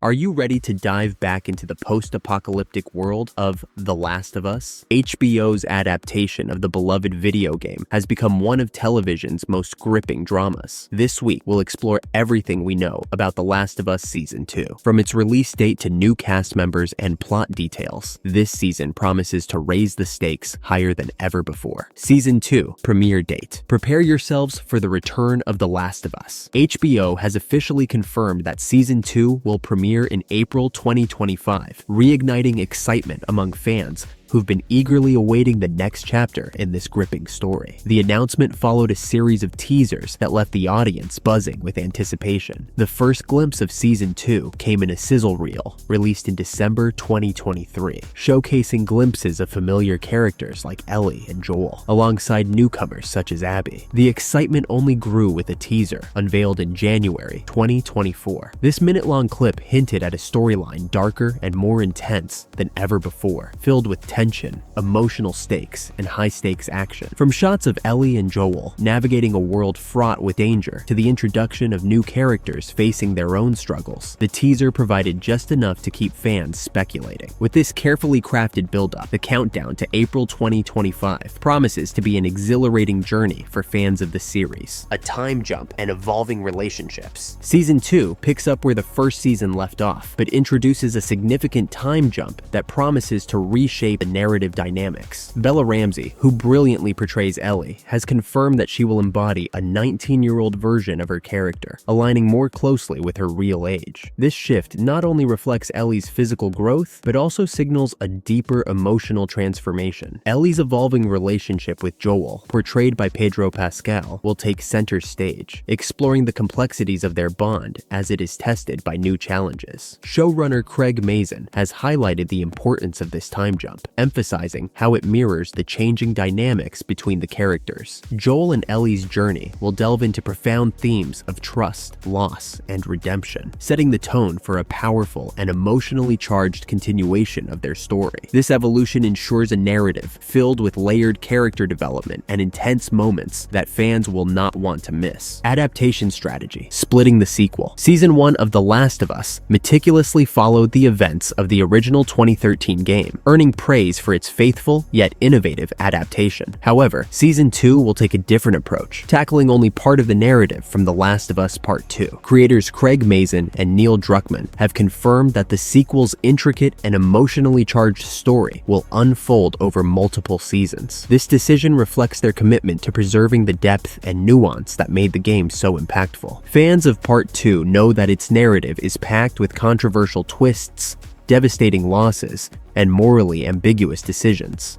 Are you ready to dive back into the post-apocalyptic world of The Last of Us? HBO's adaptation of the beloved video game has become one of television's most gripping dramas. This week, we'll explore everything we know about The Last of Us Season 2. From its release date to new cast members and plot details, this season promises to raise the stakes higher than ever before. Season 2 premiere date. Prepare yourselves for the return of The Last of Us. HBO has officially confirmed that Season 2 will premiere in April 2025, reigniting excitement among fans who've been eagerly awaiting the next chapter in this gripping story. The announcement followed a series of teasers that left the audience buzzing with anticipation. The first glimpse of Season 2 came in a sizzle reel, released in December 2023, showcasing glimpses of familiar characters like Ellie and Joel, alongside newcomers such as Abby. The excitement only grew with a teaser, unveiled in January 2024. This minute-long clip hinted at a storyline darker and more intense than ever before, filled with tension, emotional stakes, and high-stakes action. From shots of Ellie and Joel navigating a world fraught with danger to the introduction of new characters facing their own struggles, the teaser provided just enough to keep fans speculating. With this carefully crafted build-up, the countdown to April 2025 promises to be an exhilarating journey for fans of the series. A time jump and evolving relationships. Season 2 picks up where the first season left off, but introduces a significant time jump that promises to reshape the narrative dynamics. Bella Ramsey, who brilliantly portrays Ellie, has confirmed that she will embody a 19-year-old version of her character, aligning more closely with her real age. This shift not only reflects Ellie's physical growth, but also signals a deeper emotional transformation. Ellie's evolving relationship with Joel, portrayed by Pedro Pascal, will take center stage, exploring the complexities of their bond as it is tested by new challenges. Showrunner Craig Mazin has highlighted the importance of this time jump, emphasizing how it mirrors the changing dynamics between the characters. Joel and Ellie's journey will delve into profound themes of trust, loss, and redemption, setting the tone for a powerful and emotionally charged continuation of their story. This evolution ensures a narrative filled with layered character development and intense moments that fans will not want to miss. Adaptation strategy. Splitting the sequel. Season 1 of The Last of Us meticulously followed the events of the original 2013 game, earning praise for its faithful yet innovative adaptation. However, Season 2 will take a different approach, tackling only part of the narrative from The Last of Us Part 2. Creators Craig Mazin and Neil Druckmann have confirmed that the sequel's intricate and emotionally charged story will unfold over multiple seasons. This decision reflects their commitment to preserving the depth and nuance that made the game so impactful. Fans of Part 2 know that its narrative is packed with controversial twists, devastating losses, and morally ambiguous decisions.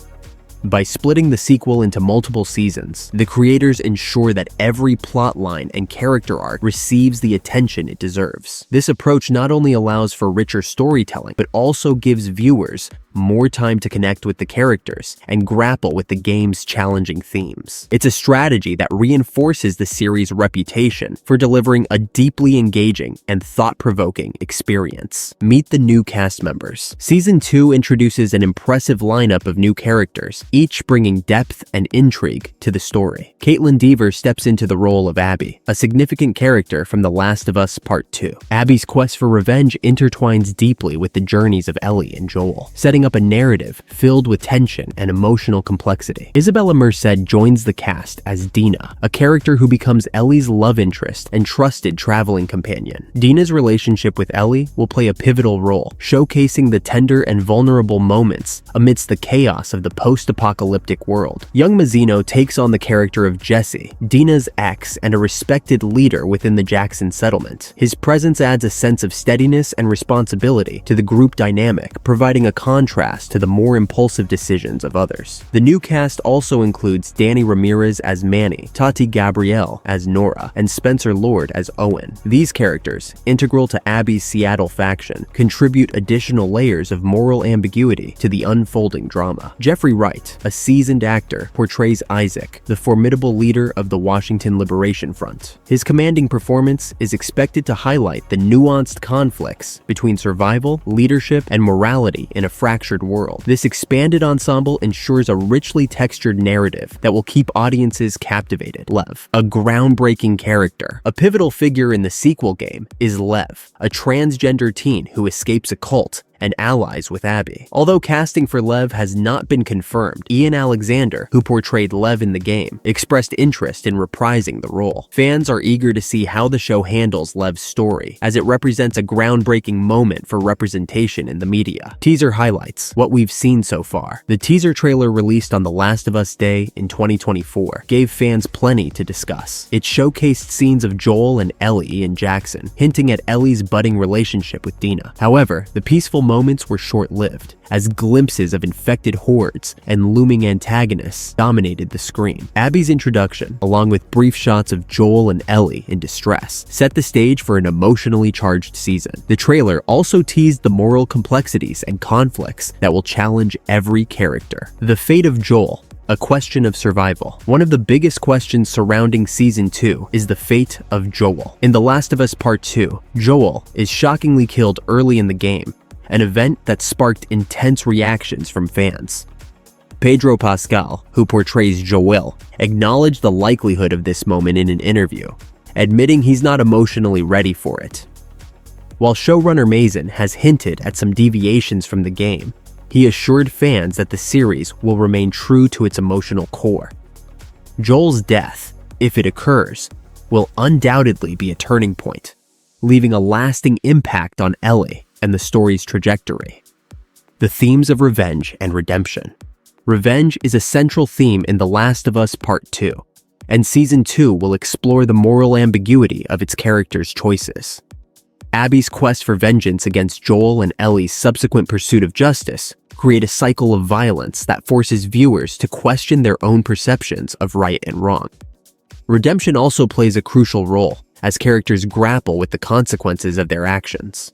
By splitting the sequel into multiple seasons, the creators ensure that every plotline and character arc receives the attention it deserves. This approach not only allows for richer storytelling, but also gives viewers more time to connect with the characters and grapple with the game's challenging themes. It's a strategy that reinforces the series' reputation for delivering a deeply engaging and thought-provoking experience. Meet the new cast members. Season 2 introduces an impressive lineup of new characters, each bringing depth and intrigue to the story. Kaitlyn Dever steps into the role of Abby, a significant character from The Last of Us Part 2. Abby's quest for revenge intertwines deeply with the journeys of Ellie and Joel, setting up a narrative filled with tension and emotional complexity. Isabella Merced joins the cast as Dina, a character who becomes Ellie's love interest and trusted traveling companion. Dina's relationship with Ellie will play a pivotal role, showcasing the tender and vulnerable moments amidst the chaos of the post-apocalyptic world. Young Mazin takes on the character of Jesse, Dina's ex and a respected leader within the Jackson settlement. His presence adds a sense of steadiness and responsibility to the group dynamic, providing a contrast to the more impulsive decisions of others. The new cast also includes Danny Ramirez as Manny, Tati Gabrielle as Nora, and Spencer Lord as Owen. These characters, integral to Abby's Seattle faction, contribute additional layers of moral ambiguity to the unfolding drama. Jeffrey Wright, a seasoned actor, portrays Isaac, the formidable leader of the Washington Liberation Front. His commanding performance is expected to highlight the nuanced conflicts between survival, leadership, and morality in a fractured structured world. This expanded ensemble ensures a richly textured narrative that will keep audiences captivated. Lev, a groundbreaking character. A pivotal figure in the sequel game is Lev, a transgender teen who escapes a cult and allies with Abby. Although casting for Lev has not been confirmed, Ian Alexander, who portrayed Lev in the game, expressed interest in reprising the role. Fans are eager to see how the show handles Lev's story, as it represents a groundbreaking moment for representation in the media. Teaser highlights what we've seen so far. The teaser trailer released on The Last of Us Day in 2024 gave fans plenty to discuss. It showcased scenes of Joel and Ellie in Jackson, hinting at Ellie's budding relationship with Dina. However, the peaceful moments were short-lived, as glimpses of infected hordes and looming antagonists dominated the screen. Abby's introduction, along with brief shots of Joel and Ellie in distress, set the stage for an emotionally charged season. The trailer also teased the moral complexities and conflicts that will challenge every character. The fate of Joel, a question of survival. One of the biggest questions surrounding Season 2 is the fate of Joel. In The Last of Us Part 2, Joel is shockingly killed early in the game, an event that sparked intense reactions from fans. Pedro Pascal, who portrays Joel, acknowledged the likelihood of this moment in an interview, admitting he's not emotionally ready for it. While showrunner Mazin has hinted at some deviations from the game, he assured fans that the series will remain true to its emotional core. Joel's death, if it occurs, will undoubtedly be a turning point, leaving a lasting impact on Ellie and the story's trajectory. The themes of revenge and redemption. Revenge is a central theme in The Last of Us Part 2, and Season 2 will explore the moral ambiguity of its characters' choices. Abby's quest for vengeance against Joel and Ellie's subsequent pursuit of justice create a cycle of violence that forces viewers to question their own perceptions of right and wrong. Redemption also plays a crucial role, as characters grapple with the consequences of their actions.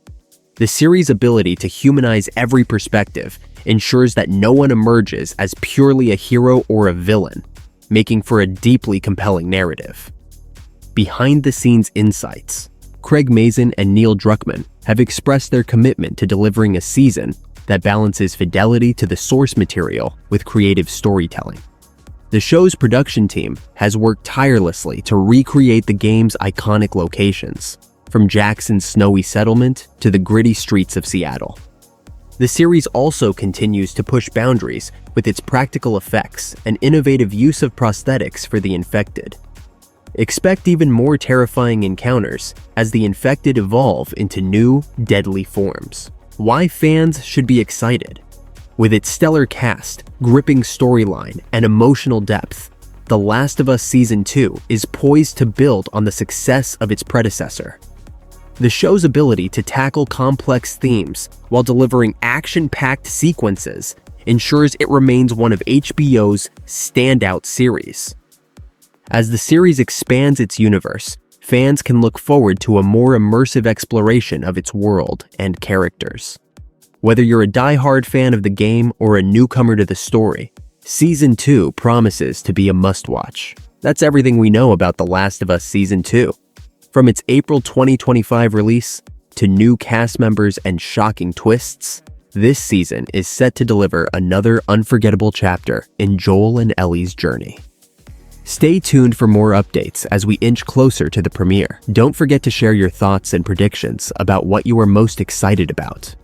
The series' ability to humanize every perspective ensures that no one emerges as purely a hero or a villain, making for a deeply compelling narrative. Behind-the-scenes insights. Craig Mazin and Neil Druckmann have expressed their commitment to delivering a season that balances fidelity to the source material with creative storytelling. The show's production team has worked tirelessly to recreate the game's iconic locations, from Jackson's snowy settlement to the gritty streets of Seattle. The series also continues to push boundaries with its practical effects and innovative use of prosthetics for the infected. Expect even more terrifying encounters as the infected evolve into new, deadly forms. Why fans should be excited? With its stellar cast, gripping storyline, and emotional depth, The Last of Us Season 2 is poised to build on the success of its predecessor. The show's ability to tackle complex themes while delivering action-packed sequences ensures it remains one of HBO's standout series. As the series expands its universe, fans can look forward to a more immersive exploration of its world and characters. Whether you're a die-hard fan of the game or a newcomer to the story, Season 2 promises to be a must-watch. That's everything we know about The Last of Us Season 2. From its April 2025 release to new cast members and shocking twists, this season is set to deliver another unforgettable chapter in Joel and Ellie's journey. Stay tuned for more updates as we inch closer to the premiere. Don't forget to share your thoughts and predictions about what you are most excited about.